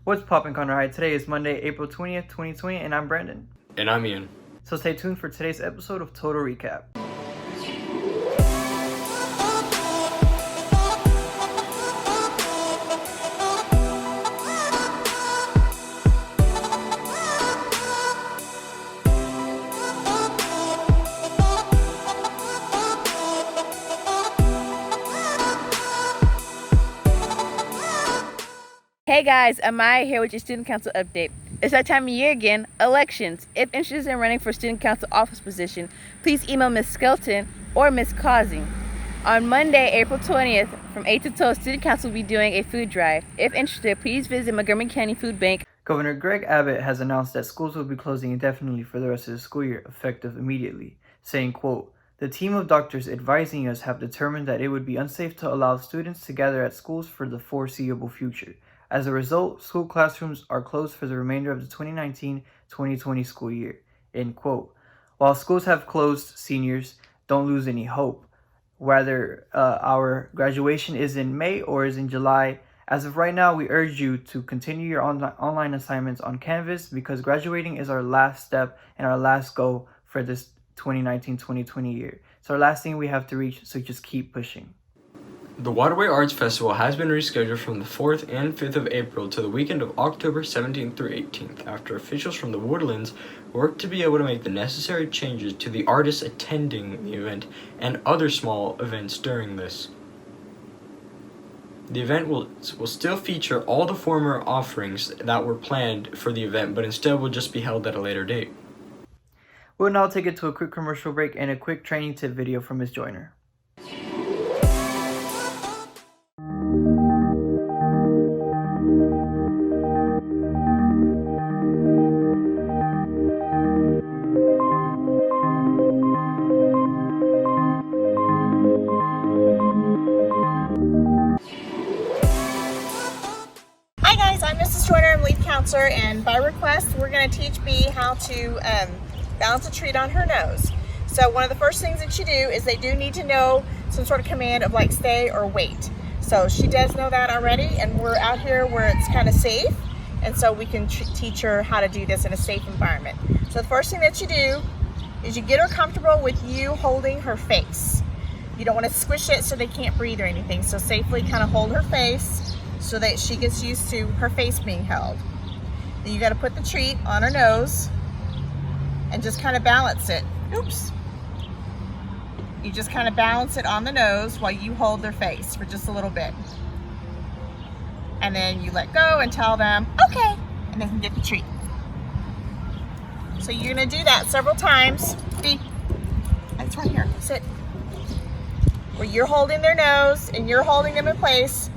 What's poppin', Connor High? Today is Monday, April 20th, 2020, and I'm Brandon. And I'm Ian. So stay tuned for today's episode of Total Recap. Hey guys, I'm Maya here with your student council update. It's that time of year again, elections. If interested in running for student council office position, please email Ms. Skelton or Ms. Causing. On Monday, April 20th, from 8 to 12, student council will be doing a food drive. If interested, please visit Montgomery County Food Bank. Governor Greg Abbott has announced that schools will be closing indefinitely for the rest of the school year, effective immediately, saying, quote, "The team of doctors advising us have determined that it would be unsafe to allow students to gather at schools for the foreseeable future. As a result, school classrooms are closed for the remainder of the 2019-2020 school year," end quote. While schools have closed, seniors, don't lose any hope. Whether our graduation is in May or is in July, as of right now, we urge you to continue your online assignments on Canvas because graduating is our last step and our last goal for this 2019-2020 year. It's our last thing we have to reach, so just keep pushing. The Waterway Arts Festival has been rescheduled from the 4th and 5th of April to the weekend of October 17th through 18th after officials from the Woodlands worked to be able to make the necessary changes to the artists attending the event and other small events during this. The event will still feature all the former offerings that were planned for the event, but instead will just be held at a later date. We'll now take it to a quick commercial break and a quick training tip video from Ms. Joyner. Hi guys, I'm Mrs. Joyner, I'm lead counselor, and by request we're going to teach Bee how to balance a treat on her nose. So one of the first things that you do is they do need to know some sort of command of like stay or wait. So she does know that already, and we're out here where it's kind of safe, and so we can teach her how to do this in a safe environment. So the first thing that you do is you get her comfortable with you holding her face. You don't want to squish it so they can't breathe or anything, so safely kind of hold her face so that she gets used to her face being held. Then you got to put the treat on her nose and just kind of balance it. Oops. You just kind of balance it on the nose while you hold their face for just a little bit. And then you let go and tell them, okay, and they can get the treat. So you're going to do that several times. Bee, that's right here, sit. Where you're holding their nose and you're holding them in place,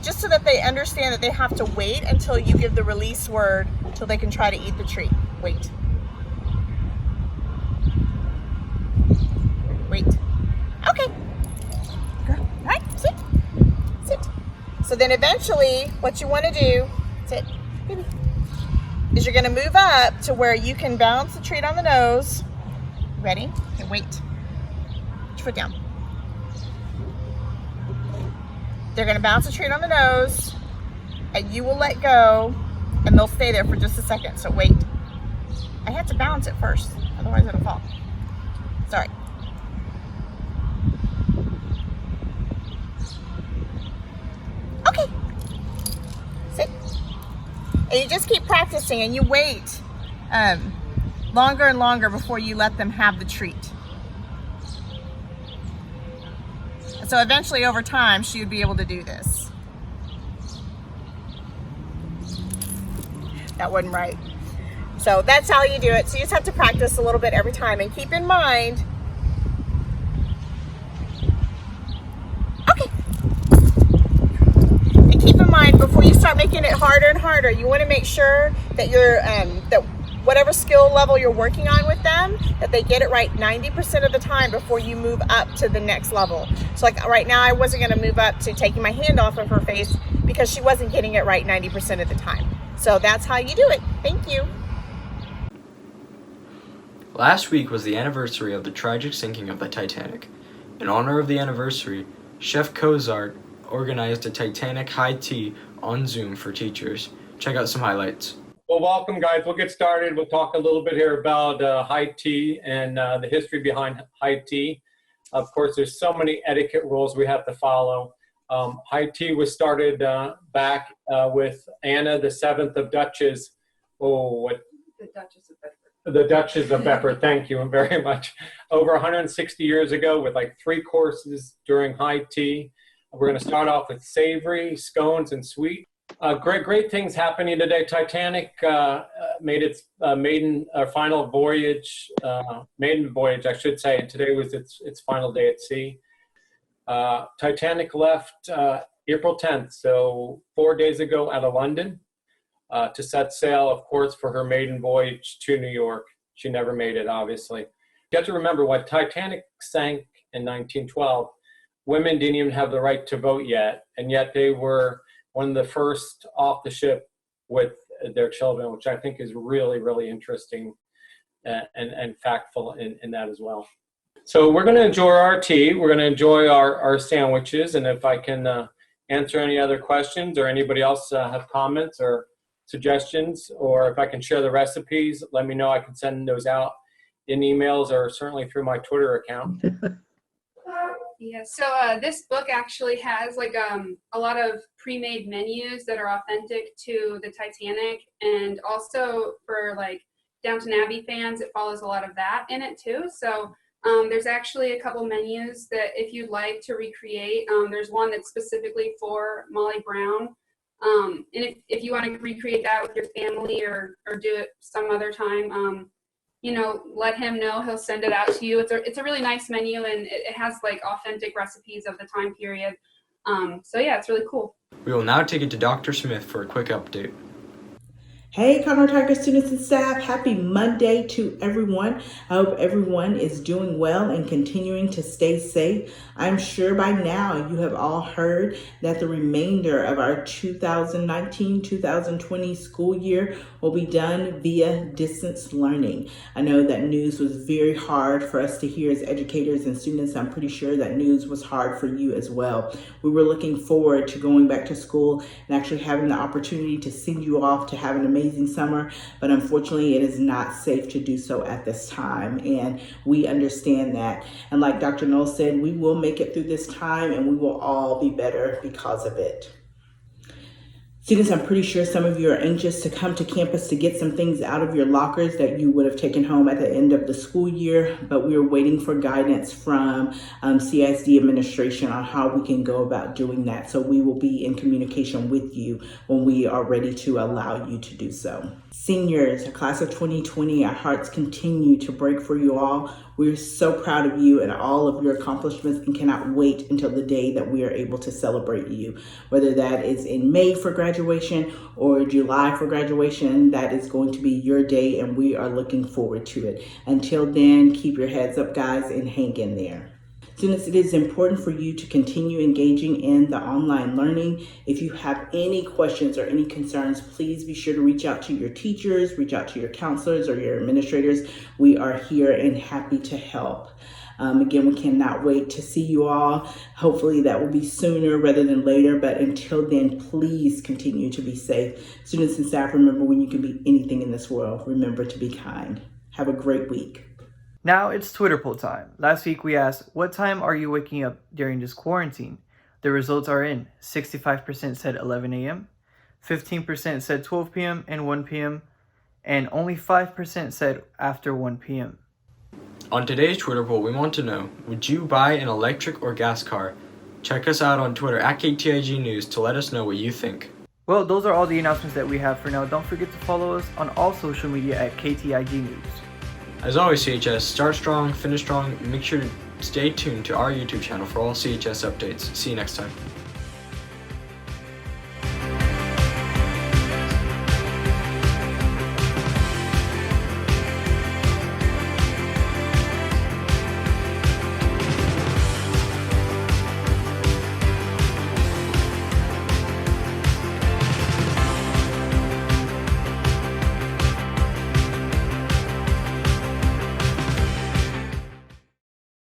just so that they understand that they have to wait until you give the release word till they can try to eat the treat. Wait. Wait. Okay. Girl, right, sit. Sit. So then eventually what you want to do, sit, baby, is you're going to move up to where you can balance the treat on the nose. Ready? Okay, wait. Put your foot down. They're going to bounce a treat on the nose, and you will let go, and they'll stay there for just a second, so wait. I have to balance it first, otherwise it'll fall. Sorry. Okay. Sit. And you just keep practicing, and you wait longer and longer before you let them have the treat. So eventually, over time, she would be able to do this. That wasn't right. So that's how you do it. So you just have to practice a little bit every time. And keep in mind, okay. And keep in mind, before you start making it harder and harder, you want to make sure that you're, that whatever skill level you're working on with them, that they get it right 90% of the time before you move up to the next level. So like right now, I wasn't going to move up to taking my hand off of her face because she wasn't getting it right 90% of the time. So that's how you do it. Thank you. Last week was the anniversary of the tragic sinking of the Titanic. In honor of the anniversary, Chef Cozart organized a Titanic High Tea on Zoom for teachers. check out some highlights. Well, welcome, guys. We'll get started. We'll talk a little bit here about high tea and the history behind high tea. Of course, there's so many etiquette rules we have to follow. High tea was started back with Anna, the 7th of Duchess. The Duchess of Bedford. The Duchess of Bedford. Thank you very much. Over 160 years ago, with like 3 courses during high tea. We're going to start off with savory, scones, and sweet. Great things happening today. Titanic made its maiden voyage, I should say, and today was its final day at sea. Titanic left April 10th, so 4 days ago, out of London, to set sail, of course, for her maiden voyage to New York. She never made it, obviously. You have to remember, when Titanic sank in 1912, women didn't even have the right to vote yet, and yet they were one of the first off the ship with their children, which I think is really, really interesting and factful in that as well. So we're going to enjoy our tea. We're going to enjoy our sandwiches. And if I can answer any other questions, or anybody else have comments or suggestions, or if I can share the recipes, let me know. I can send those out in emails or certainly through my Twitter account. Yeah, so this book actually has like a lot of pre-made menus that are authentic to the Titanic, and also for like Downton Abbey fans, it follows a lot of that in it too. So there's actually a couple menus that if you'd like to recreate, there's one that's specifically for Molly Brown. And if you want to recreate that with your family or do it some other time, let him know. He'll send it out to you. It's a really nice menu, and it has like authentic recipes of the time period. So yeah, it's really cool. We will now take it to Dr. Smith for a quick update. Hey, Conroe Tiger students and staff, happy Monday to everyone. I hope everyone is doing well and continuing to stay safe. I'm sure by now you have all heard that the remainder of our 2019-2020 school year will be done via distance learning. I know that news was very hard for us to hear as educators and students. I'm pretty sure that news was hard for you as well. We were looking forward to going back to school and actually having the opportunity to send you off to have an amazing summer, but unfortunately it is not safe to do so at this time, and we understand that. And like Dr. Knoll said, we will make it through this time and we will all be better because of it. Students, I'm pretty sure some of you are anxious to come to campus to get some things out of your lockers that you would have taken home at the end of the school year, but we are waiting for guidance from CISD administration on how we can go about doing that. So we will be in communication with you when we are ready to allow you to do so. Seniors, class of 2020, our hearts continue to break for you all. We're so proud of you and all of your accomplishments and cannot wait until the day that we are able to celebrate you. Whether that is in May for graduation or July for graduation, that is going to be your day and we are looking forward to it. Until then, keep your heads up, guys, and hang in there. Students, it is important for you to continue engaging in the online learning. If you have any questions or any concerns, please be sure to reach out to your teachers, reach out to your counselors or your administrators. We are here and happy to help. Again, we cannot wait to see you all. Hopefully that will be sooner rather than later, but until then, please continue to be safe. Students and staff, remember, when you can be anything in this world, remember to be kind. Have a great week. Now it's Twitter poll time. Last week we asked, what time are you waking up during this quarantine? The results are in. 65% said 11 a.m., 15% said 12 p.m. and 1 p.m., and only 5% said after 1 p.m. On today's Twitter poll, we want to know, would you buy an electric or gas car? Check us out on Twitter at KTIG News to let us know what you think. Well, those are all the announcements that we have for now. Don't forget to follow us on all social media at KTIG News. As always, CHS, start strong, finish strong. Make sure to stay tuned to our YouTube channel for all CHS updates. See you next time.